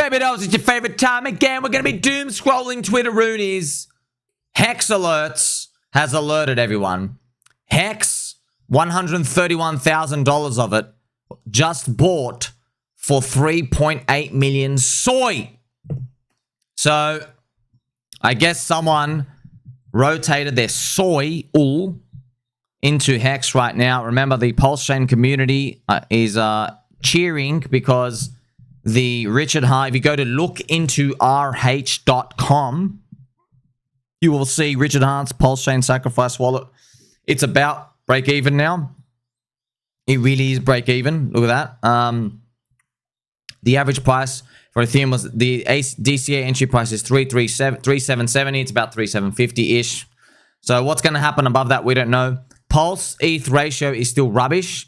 Baby dolls, it's your favorite time again. We're going to be doom scrolling Twitter Roonies. Hex Alerts has alerted everyone. Hex, $131,000 of it, just bought for 3.8 million soy. So, I guess someone rotated their soy ul into Hex right now. Remember, the PulseChain community is cheering because the Richard Hart, if you go to lookintorh.com, you will see Richard Hart's PulseChain sacrifice wallet. It's about break even now. It really is break even. Look at that. The average price for Ethereum was the DCA entry price is 3,770. It's about 3,750-ish. So what's going to happen above that, we don't know. Pulse ETH ratio is still rubbish.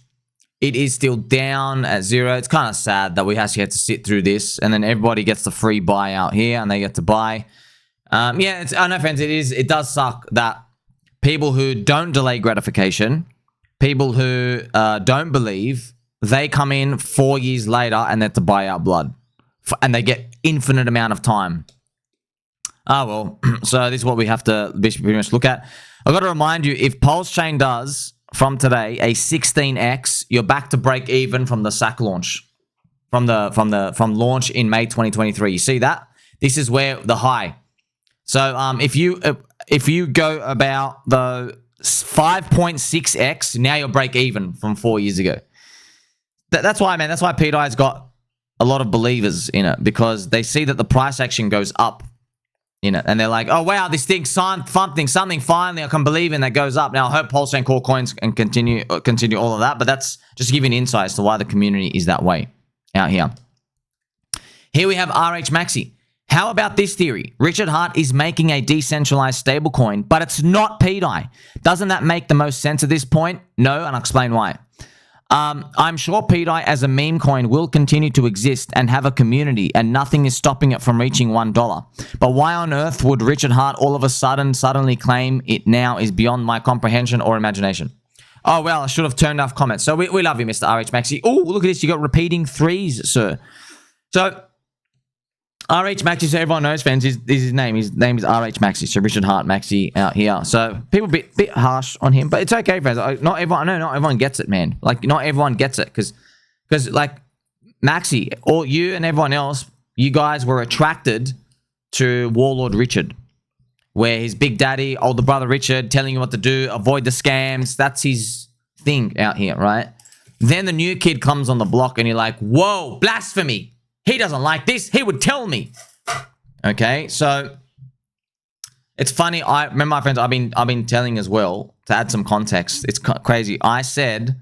It is still down at 0. It's kind of sad that we actually had to sit through this, and then everybody gets the free buy out here, and they get to buy. Yeah, no offense, it does suck that people who don't delay gratification, people who don't believe, they come in 4 years later and they have to buy out blood, and they get infinite amount of time. Oh well, so this is what we have to pretty much look at. I've got to remind you, if PulseChain does from today a 16x, you're back to break even from the SAC launch, from launch in May 2023. You see that? This is where the high. So if you go about the 5.6x, now you're break even from 4 years ago. That's why, man. That's why pDAI's got a lot of believers in it, because they see that the price action goes up in it, and they're like, oh wow, this thing something finally I can believe in that goes up. Now I hope PulseChain core coins and continue all of that, but that's just giving insight as to why the community is that way out here. Here we have RH Maxi. How about this theory? Richard Hart is making a decentralized stablecoin, but it's not pDAI. Doesn't that make the most sense at this point? No, and I'll explain why. I'm sure pDAI as a meme coin will continue to exist and have a community, and nothing is stopping it from reaching $1. But why on earth would Richard Hart all of a suddenly claim it now is beyond my comprehension or imagination? Oh, well, I should have turned off comments. So we love you, Mr. RH Maxi. Oh, look at this. You got repeating threes, sir. So RH Maxi, so everyone knows, fans, is his name. His name is RH Maxi, so Richard Hart Maxi out here. So people bit harsh on him, but it's okay, fans. Not everyone gets it, man. Like, not everyone gets it, because like Maxi, or you and everyone else, you guys were attracted to Warlord Richard, where his big daddy, older brother Richard, telling you what to do, avoid the scams. That's his thing out here, right? Then the new kid comes on the block, and you're like, whoa, blasphemy. He doesn't like this. He would tell me. Okay, so it's funny. I remember, my friends, I've been telling as well, to add some context. It's crazy. I said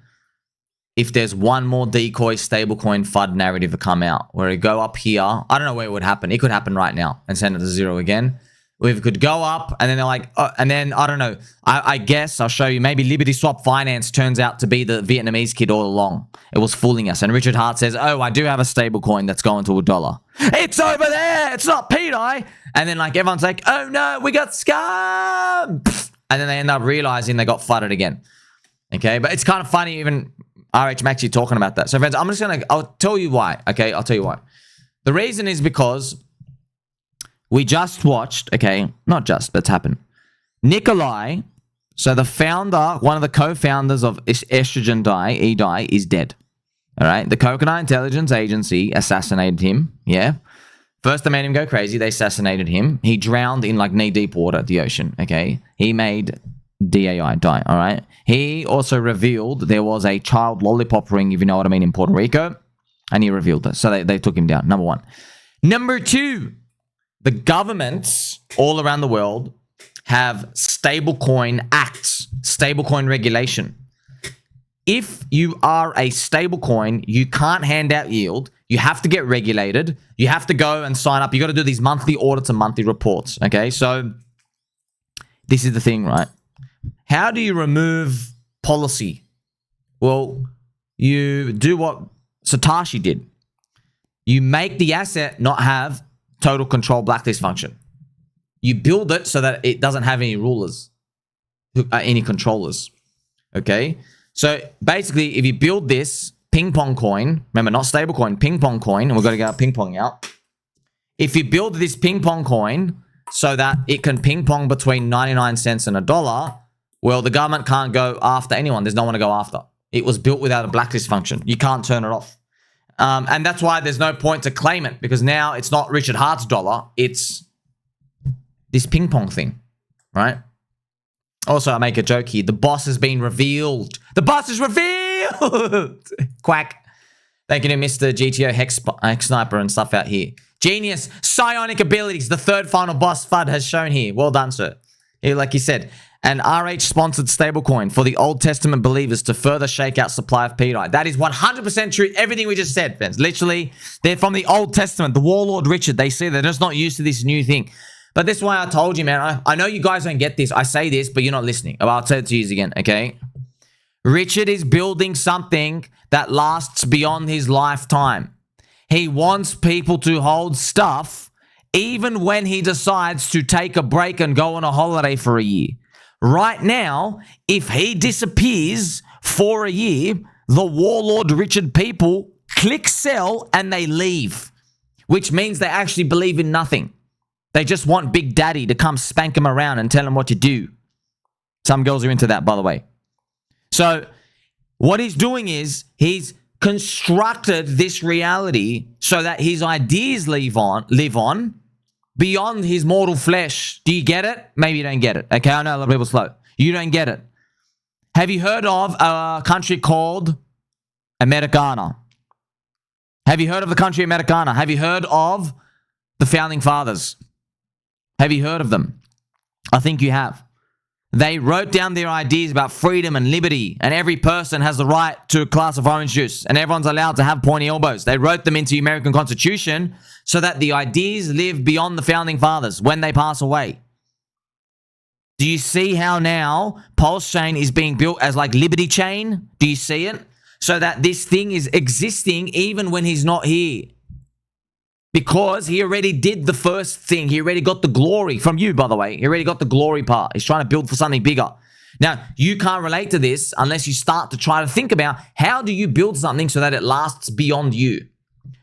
if there's one more Decoy stablecoin FUD narrative to come out, where it go up here, I don't know where it would happen. It could happen right now and send it to 0 again. We could go up, and then they're like, and then I don't know. I guess I'll show you. Maybe LibertySwap Finance turns out to be the Vietnamese kid all along. It was fooling us. And Richard Hart says, "Oh, I do have a stable coin that's going to $1. It's over there. It's not pDAI." And then like everyone's like, "Oh no, we got scammed." And then they end up realizing they got flooded again. Okay, but it's kind of funny even RH Maxi talking about that. So friends, I'll tell you why. Okay, I'll tell you why. The reason is because we just watched, okay, not just, but it's happened. Nikolai, so the founder, one of the co-founders of Estrogen Dye, eDAI, is dead. All right, the Coconut Intelligence Agency assassinated him, yeah. First they made him go crazy, they assassinated him. He drowned in like knee-deep water at the ocean, okay. He made DAI die, all right. He also revealed there was a child lollipop ring, if you know what I mean, in Puerto Rico, and he revealed it. So they took him down, number one. Number two, the governments all around the world have stablecoin acts, stablecoin regulation. If you are a stablecoin, you can't hand out yield. You have to get regulated. You have to go and sign up. You got to do these monthly audits and monthly reports. Okay, so this is the thing, right? How do you remove policy? Well, you do what Satoshi did. You make the asset not have total control blacklist function. You build it so that it doesn't have any rulers, any controllers. Okay, so basically, if you build this ping pong coin, remember not stable coin, ping pong coin, and we've got to get our ping pong out. if you build this ping pong coin so that it can ping pong between 99 cents and $1, well, the government can't go after anyone. There's no one to go after. It was built without a blacklist function. You can't turn it off. And that's why there's no point to claim it, because now it's not Richard Hart's dollar. It's this ping pong thing, right? Also, I make a joke here. The boss has been revealed. The boss is revealed! Quack. Thank you to Mr. GTO Hex Sniper and stuff out here. Genius. Psionic abilities. The third final boss FUD has shown here. Well done, sir. Like he said, an RH-sponsored stablecoin for the Old Testament believers to further shake out supply of pDAI. That is 100% true. Everything we just said, friends. Literally, they're from the Old Testament. The warlord Richard, they say they're just not used to this new thing. But that's why I told you, man. I know you guys don't get this. I say this, but you're not listening. I'll say it to you again, okay? Richard is building something that lasts beyond his lifetime. He wants people to hold stuff even when he decides to take a break and go on a holiday for a year. Right now, if he disappears for a year, the warlord Richard people click sell and they leave, which means they actually believe in nothing. They just want Big Daddy to come spank him around and tell him what to do. Some girls are into that, by the way. So what he's doing is he's constructed this reality so that his ideas live on beyond his mortal flesh. Do you get it? Maybe you don't get it. Okay, I know a lot of people slow. You don't get it. Have you heard of a country called Americana? Have you heard of the country Americana? Have you heard of the Founding Fathers? Have you heard of them? I think you have. They wrote down their ideas about freedom and liberty, and every person has the right to a glass of orange juice, and everyone's allowed to have pointy elbows. They wrote them into the American Constitution so that the ideas live beyond the Founding Fathers when they pass away. Do you see how now PulseChain is being built as like Liberty Chain? Do you see it? So that this thing is existing even when he's not here. Because he already did the first thing. He already got the glory from you, by the way. He already got the glory part. He's trying to build for something bigger. Now, you can't relate to this unless you start to try to think about how do you build something so that it lasts beyond you?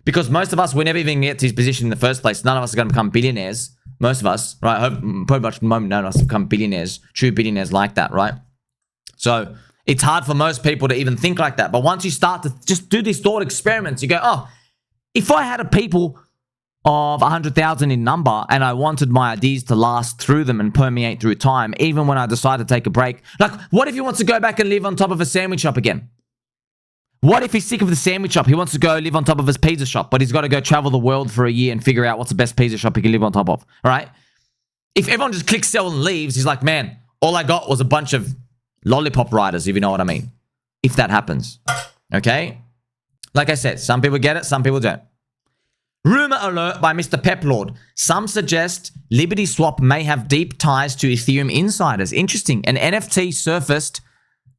Because most of us will never even get to his position in the first place. None of us are going to become billionaires. Most of us, right? I hope pretty much at the moment none of us have become billionaires, true billionaires like that, right? So it's hard for most people to even think like that. But once you start to just do these thought experiments, you go, oh, if I had a people of 100,000 in number and I wanted my ideas to last through them and permeate through time, even when I decide to take a break. Like, what if he wants to go back and live on top of a sandwich shop again? What if he's sick of the sandwich shop? He wants to go live on top of his pizza shop, but he's got to go travel the world for a year and figure out what's the best pizza shop he can live on top of, all right? If everyone just clicks sell and leaves, he's like, man, all I got was a bunch of lollipop riders, if you know what I mean. If that happens, okay? Like I said, some people get it, some people don't. Rumor alert by Mr. Peplord. Some suggest LibertySwap may have deep ties to Ethereum insiders. Interesting. An NFT surfaced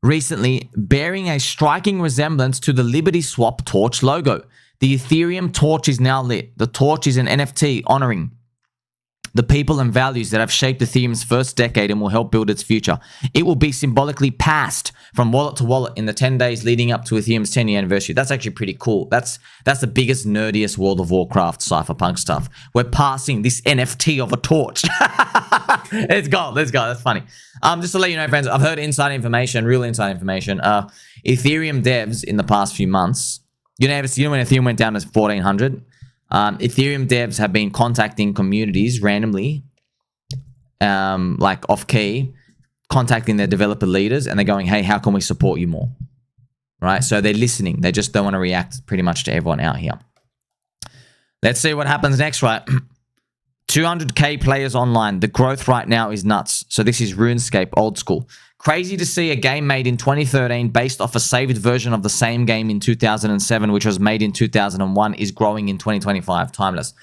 recently bearing a striking resemblance to the LibertySwap torch logo. The Ethereum torch is now lit. The torch is an NFT honoring the people and values that have shaped Ethereum's first decade and will help build its future. It will be symbolically passed from wallet to wallet in the 10 days leading up to Ethereum's 10-year anniversary. That's actually pretty cool. That's the biggest, nerdiest World of Warcraft cypherpunk stuff. We're passing this NFT of a torch. Let's go. That's funny. Just to let you know, friends, I've heard inside information, real inside information. Ethereum devs in the past few months, you know when Ethereum went down to 1,400? Ethereum devs have been contacting communities randomly, like off-key, contacting their developer leaders, and they're going, hey, how can we support you more? Right? So they're listening. They just don't want to react pretty much to everyone out here. Let's see what happens next, right? 200k players online. The growth right now is nuts. So this is RuneScape, old school. Crazy to see a game made in 2013 based off a saved version of the same game in 2007, which was made in 2001, is growing in 2025. Timeless.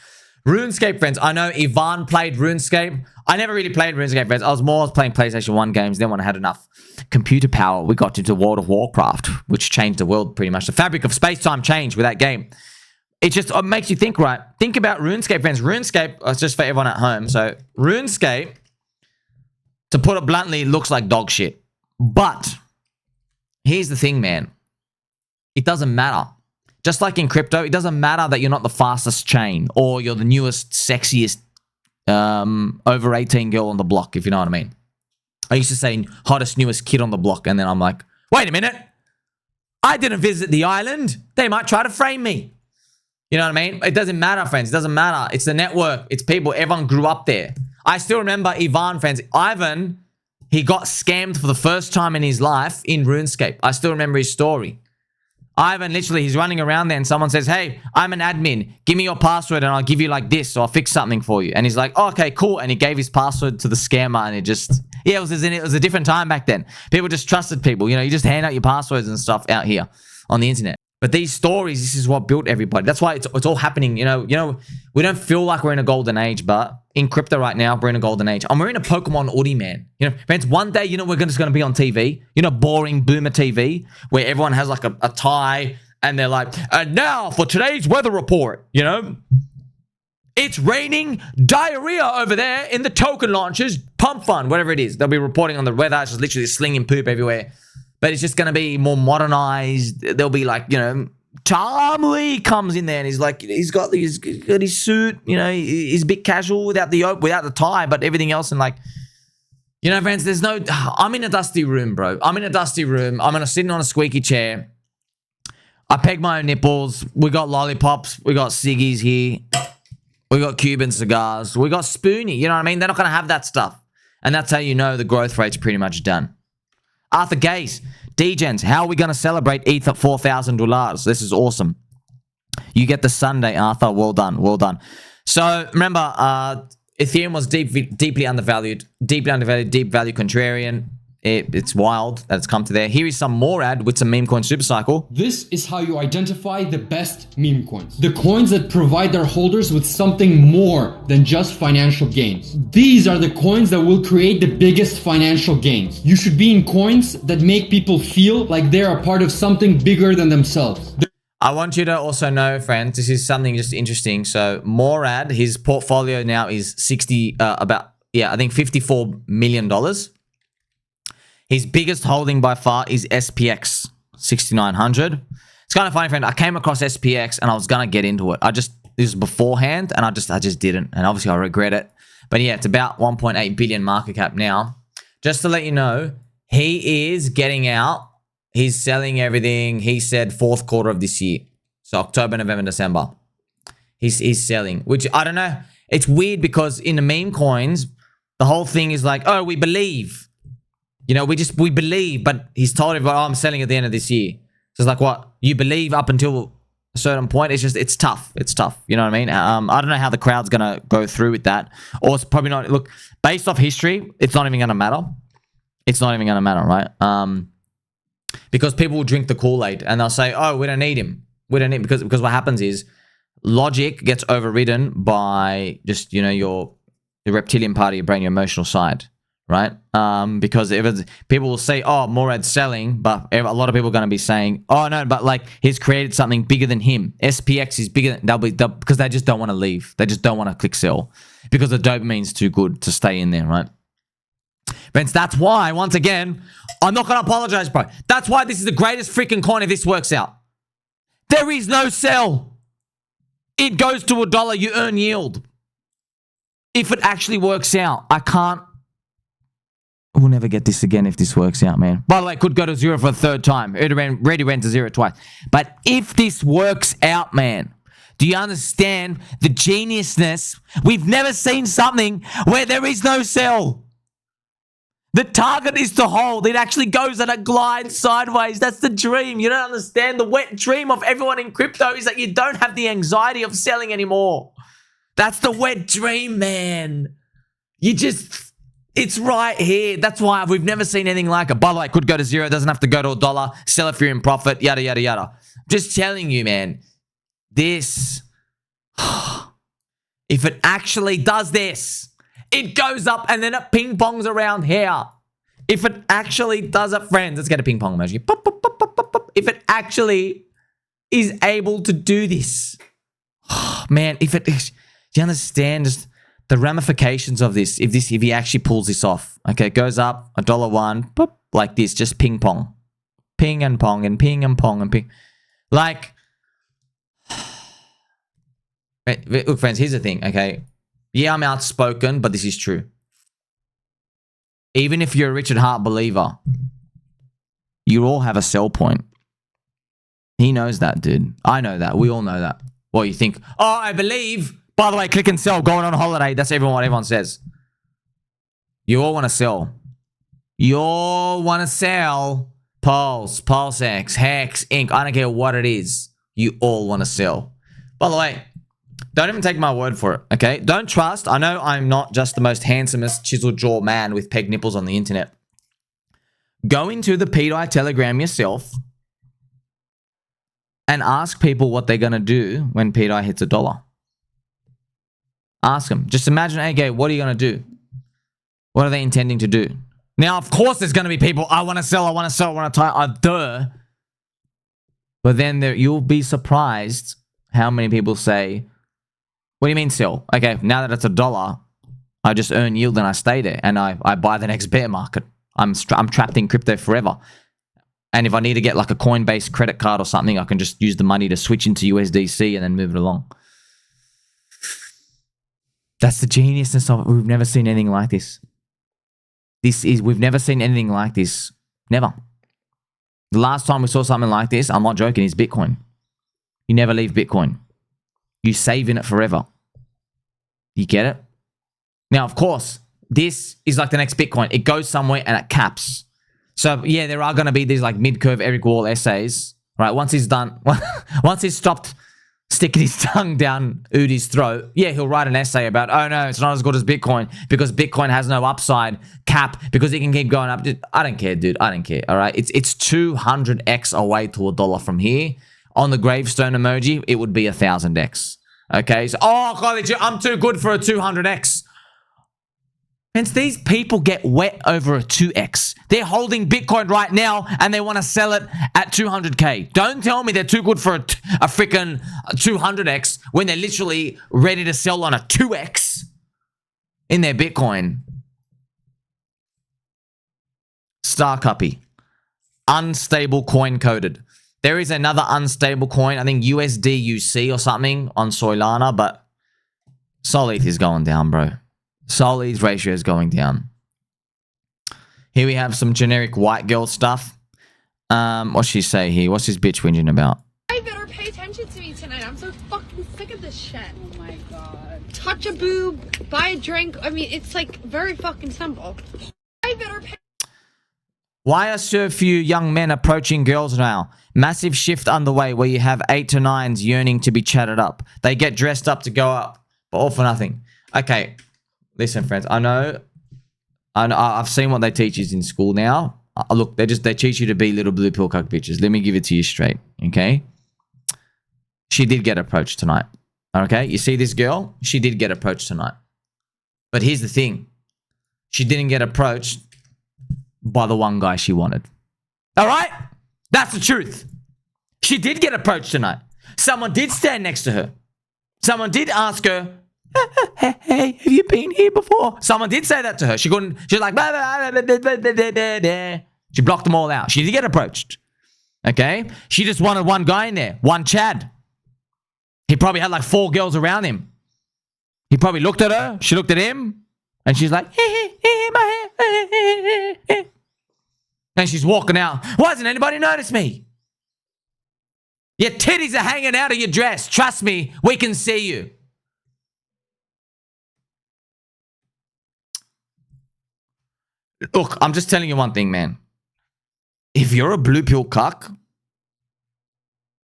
RuneScape, friends. I know Ivan played RuneScape. I never really played RuneScape, friends. I was more playing PlayStation 1 games. Then when I had enough computer power, we got into World of Warcraft, which changed the world pretty much. The fabric of space-time changed with that game. It just makes you think, right? Think about RuneScape, friends. RuneScape, it's just for everyone at home. So RuneScape, to put it bluntly, looks like dog shit. But here's the thing, man. It doesn't matter. just like in crypto, it doesn't matter that you're not the fastest chain or you're the newest, sexiest over 18 girl on the block, if you know what I mean. I used to say hottest, newest kid on the block, and then I'm like, wait a minute. I didn't visit the island. They might try to frame me. You know what I mean? It doesn't matter, friends. It doesn't matter. It's the network. It's people. Everyone grew up there. I still remember Ivan, friends. Ivan, he got scammed for the first time in his life in RuneScape. I still remember his story. Ivan, literally, he's running around there and someone says, hey, I'm an admin. Give me your password and I'll give you like this or I'll fix something for you. And he's like, oh, okay, cool. And he gave his password to the scammer and it just... Yeah, it was a different time back then. People just trusted people. You know, you just hand out your passwords and stuff out here on the internet. But these stories, this is what built everybody. That's why it's all happening. You know, we don't feel like we're in a golden age, but in crypto right now, we're in a golden age. I'm wearing a Pokemon hoodie, man. You know, friends, one day, you know, we're just going to be on TV. You know, boring boomer TV where everyone has like a tie and they're like, and now for today's weather report, you know. It's raining diarrhea over there in the token launches. Pump fun, whatever it is. They'll be reporting on the weather. It's just literally slinging poop everywhere. But it's just going to be more modernized. There'll be like, you know, Tom Lee comes in there and he's like, he's got his suit. You know, he's a bit casual without the tie, but everything else. And like, you know, friends, there's no... I'm in a dusty room, bro. I'm in a dusty room. I'm sitting on a squeaky chair. I peg my own nipples. We got lollipops. We got ciggies here. We got Cuban cigars. We got Spoonie. You know what I mean? They're not going to have that stuff. And that's how you know the growth rate's pretty much done. Arthur Gaze. Degens, how are we going to celebrate ETH at $4,000? This is awesome. You get the Sunday, Arthur. Well done. Well done. So, remember, Ethereum was deeply undervalued. Deep value contrarian. It's wild that it's come to there. Here is some Murad with some MemeCoin super cycle. This is how you identify the best meme coins. The coins that provide their holders with something more than just financial gains. These are the coins that will create the biggest financial gains. You should be in coins that make people feel like they're a part of something bigger than themselves. I want you to also know, friends, this is something just interesting. So Murad, his portfolio now is I think $54 million. His biggest holding by far is SPX 6900. It's kind of funny, friend. I came across SPX and I was gonna get into it. This was beforehand, and I just didn't. And obviously I regret it. But yeah, it's about 1.8 billion market cap now. Just to let you know, he is getting out. He's selling everything. He said fourth quarter of this year, so October, November, December. He's selling, which I don't know. It's weird because in the meme coins, the whole thing is like, oh, we believe. You know, we believe, but he's told everyone, oh, I'm selling at the end of this year. So it's like, what? You believe up until a certain point? It's tough. It's tough. You know what I mean? I don't know how the crowd's going to go through with that. Or it's probably not. Look, based off history, it's not even going to matter. It's not even going to matter, right? Because people will drink the Kool-Aid and they'll say, oh, we don't need him. We don't need him. Because what happens is logic gets overridden by just, you know, the reptilian part of your brain, your emotional side. Right? Because people will say, oh, Murad's selling, but a lot of people are going to be saying, oh, no, but like he's created something bigger than him. SPX is bigger than because they just don't want to leave. They just don't want to click sell because the dopamine's too good to stay in there, right? Friends, that's why, once again, I'm not going to apologize, bro. That's why this is the greatest freaking coin if this works out. There is no sell. It goes to $1, you earn yield. If it actually works out, we'll never get this again if this works out, man. By the way, it could go to zero for a third time. It already went to zero twice. But if this works out, man, do you understand the geniusness? We've never seen something where there is no sell. The target is to hold. It actually goes and it glides sideways. That's the dream. You don't understand. The wet dream of everyone in crypto is that you don't have the anxiety of selling anymore. That's the wet dream, man. It's right here. That's why we've never seen anything like it. By the way, it could go to zero. It doesn't have to go to $1. Sell if you're in profit. Yada, yada, yada. Just telling you, man. This. If it actually does this, it goes up and then it ping-pongs around here. If it actually does it, friends. Let's get a ping-pong emoji. Pop, pop, pop, pop, pop, pop. If it actually is able to do this. Man, if it is. Do you understand just the ramifications of this, if he actually pulls this off? Okay, it goes up $1, boop, like this, just ping pong. Ping and pong and ping and pong and ping. Like, Look, friends, here's the thing, okay? Yeah, I'm outspoken, but this is true. Even if you're a Richard Hart believer, you all have a sell point. He knows that, dude. I know that. We all know that. What you think? Oh, I believe. By the way, click and sell. Going on holiday. That's what everyone says. You all want to sell. You all want to sell. Pulse, PulseX, Hex, Inc. I don't care what it is. You all want to sell. By the way, don't even take my word for it, okay? Don't trust. I know I'm not just the most handsomest chiseled jaw man with peg nipples on the internet. Go into the pDAI Telegram yourself and ask people what they're going to do when pDAI hits $1. Ask them. Just imagine, okay, what are you going to do? What are they intending to do? Now, of course, there's going to be people, I want to sell, I want to sell, I want to tie, duh. But then you'll be surprised how many people say, what do you mean sell? Okay, now that it's $1, I just earn yield and I stay there and I buy the next bear market. I'm trapped in crypto forever. And if I need to get like a Coinbase credit card or something, I can just use the money to switch into USDC and then move it along. That's the geniusness of it. We've never seen anything like this. We've never seen anything like this. Never. The last time we saw something like this, I'm not joking, is Bitcoin. You never leave Bitcoin. You save in it forever. You get it? Now, of course, this is like the next Bitcoin. It goes somewhere and it caps. So, yeah, there are going to be these like mid-curve Eric Wall essays, right? Once he's done, once he's stopped sticking his tongue down Udi's throat, yeah, he'll write an essay about, oh no, it's not as good as Bitcoin because Bitcoin has no upside cap because it can keep going up. Dude, I don't care, dude. I don't care, all right? It's 200x away to $1 from here. On the gravestone emoji, it would be 1000x. Okay, so, oh, God, I'm too good for a 200x. Hence, these people get wet over a 2x. They're holding Bitcoin right now and they want to sell it at 200k. Don't tell me they're too good for a freaking 200x when they're literally ready to sell on a 2x in their Bitcoin. Star Cuppy. Unstable coin coded. There is another unstable coin, I think USDUC or something on Solana, but Sol-ETH is going down, bro. Sol-ETH ratio is going down. Here we have some generic white girl stuff. What's she say here? What's this bitch whinging about? I better pay attention to me tonight. I'm so fucking sick of this shit. Oh my god. Touch a boob, buy a drink. I mean, it's like very fucking simple. I better pay. Why are so few young men approaching girls now? Massive shift underway where you have 8 to 9s yearning to be chatted up. They get dressed up to go up, but all for nothing. Okay, listen, friends. I know I've seen what they teach you in school now. Look, they teach you to be little blue pill cuck bitches. Let me give it to you straight, okay? She did get approached tonight, okay? You see this girl? She did get approached tonight. But here's the thing. She didn't get approached by the one guy she wanted. All right? That's the truth. She did get approached tonight. Someone did stand next to her. Someone did ask her, hey, have you been here before? Someone did say that to her. She couldn't, she was like, she blocked them all out. She did get approached. Okay? She just wanted one guy in there, one Chad. He probably had like 4 girls around him. He probably looked at her, she looked at him, and she's like, my hair. And she's walking out. Why hasn't anybody noticed me? Your titties are hanging out of your dress. Trust me, we can see you. Look, I'm just telling you one thing, man. If you're a blue pill cuck,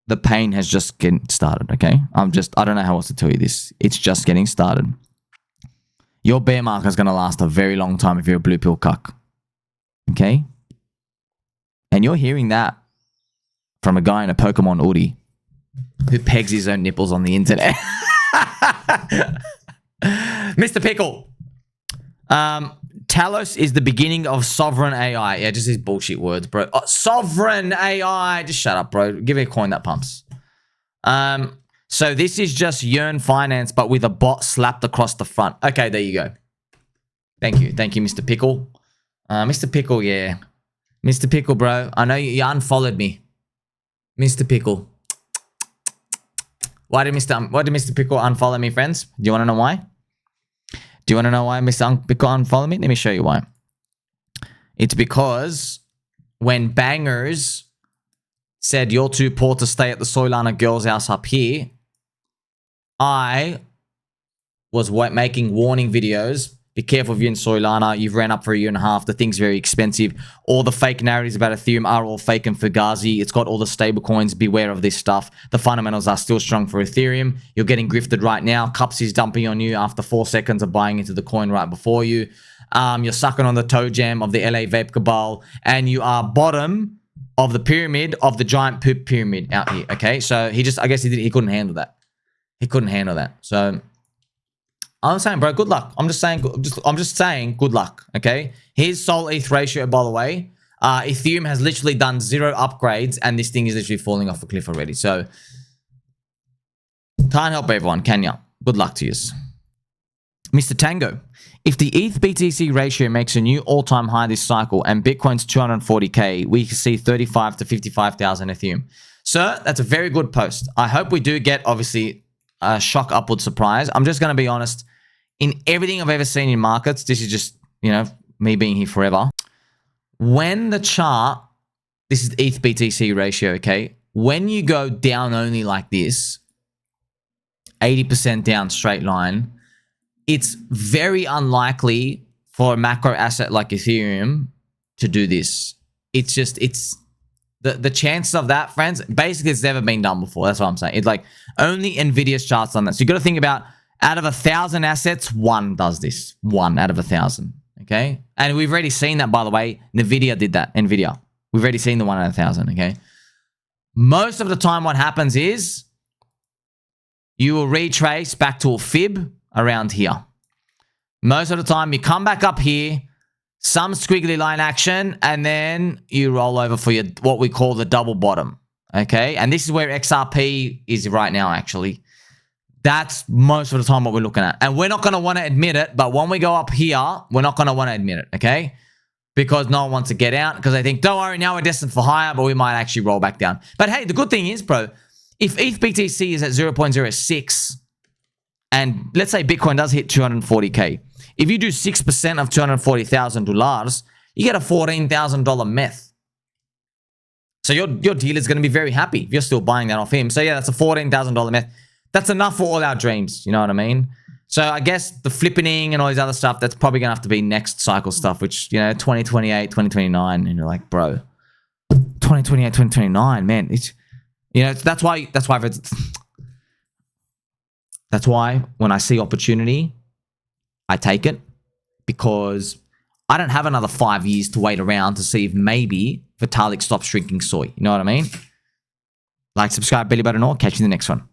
the pain has just getting started, okay? I don't know how else to tell you this. It's just getting started. Your bear market is going to last a very long time if you're a blue pill cuck. Okay? And you're hearing that from a guy in a Pokemon hoodie who pegs his own nipples on the internet. Mr. Pickle. Talos is the beginning of Sovereign AI. Yeah, just these bullshit words, bro. Oh, Sovereign AI. Just shut up, bro. Give me a coin that pumps. So this is just Yearn Finance, but with a bot slapped across the front. Okay, there you go. Thank you. Thank you, Mr. Pickle. Mr. Pickle, yeah. Mr. Pickle, bro. I know you unfollowed me. Mr. Pickle. Why did Mr. Pickle unfollow me, friends? Do you want to know why? Do you want to know why Mr. Pickle unfollowed me? Let me show you why. It's because when Bangers said you're too poor to stay at the Solana girls' house up here, I was making warning videos. Be careful if you're in Solana. You've ran up for a year and a half. The thing's very expensive. All the fake narratives about Ethereum are all fake and fugazi. It's got all the stable coins. Beware of this stuff. The fundamentals are still strong for Ethereum. You're getting grifted right now. Cups is dumping on you after 4 seconds of buying into the coin right before you. You're sucking on the toe jam of the LA Vape Cabal. And you are bottom of the pyramid of the giant poop pyramid out here. Okay, so I guess he couldn't handle that. He couldn't handle that. So I'm saying, bro, good luck. I'm just saying good luck. Okay. Here's Sol ETH ratio, by the way. Ethereum has literally done 0 upgrades, and this thing is literally falling off a cliff already. So can't help everyone, can ya? Good luck to you. Mr. Tango, if the ETH-BTC ratio makes a new all-time high this cycle and Bitcoin's 240k, we can see 35 to 55,000 Ethereum. Sir, that's a very good post. I hope we do get, obviously, a shock upward surprise. I'm just going to be honest. In everything I've ever seen in markets, this is just, you know, me being here forever. When the chart, this is ETH-BTC ratio, okay? When you go down only like this, 80% down straight line, it's very unlikely for a macro asset like Ethereum to do this. It's just, the chances of that, friends, basically it's never been done before. That's what I'm saying. It's like only Nvidia's charts done that. So you got to think about out of 1,000 assets, one does this. 1 out of 1,000. Okay. And we've already seen that, by the way. Nvidia did that. Nvidia. We've already seen the 1 out of 1,000. Okay. Most of the time what happens is you will retrace back to a fib around here. Most of the time you come back up here, some squiggly line action, and then you roll over for your what we call the double bottom. Okay. And this is where XRP is right now, actually. That's most of the time what we're looking at. And we're not going to want to admit it, but when we go up here, we're not going to want to admit it, okay? Because no one wants to get out because they think, don't worry, now we're destined for higher, but we might actually roll back down. But hey, the good thing is, bro, if ETH-BTC is at 0.06 and let's say Bitcoin does hit 240k, if you do 6% of $240,000, you get a $14,000 meth. So your dealer's going to be very happy if you're still buying that off him. So yeah, that's a $14,000 meth. That's enough for all our dreams. You know what I mean? So I guess the flippening and all these other stuff, that's probably going to have to be next cycle stuff, which, you know, 2028, 2029. And you're like, bro, 2028, 2029, man. It's, you know, that's why when I see opportunity, I take it, because I don't have another 5 years to wait around to see if maybe Vitalik stops drinking soy. You know what I mean? Like, subscribe, belly button, or catch you in the next one.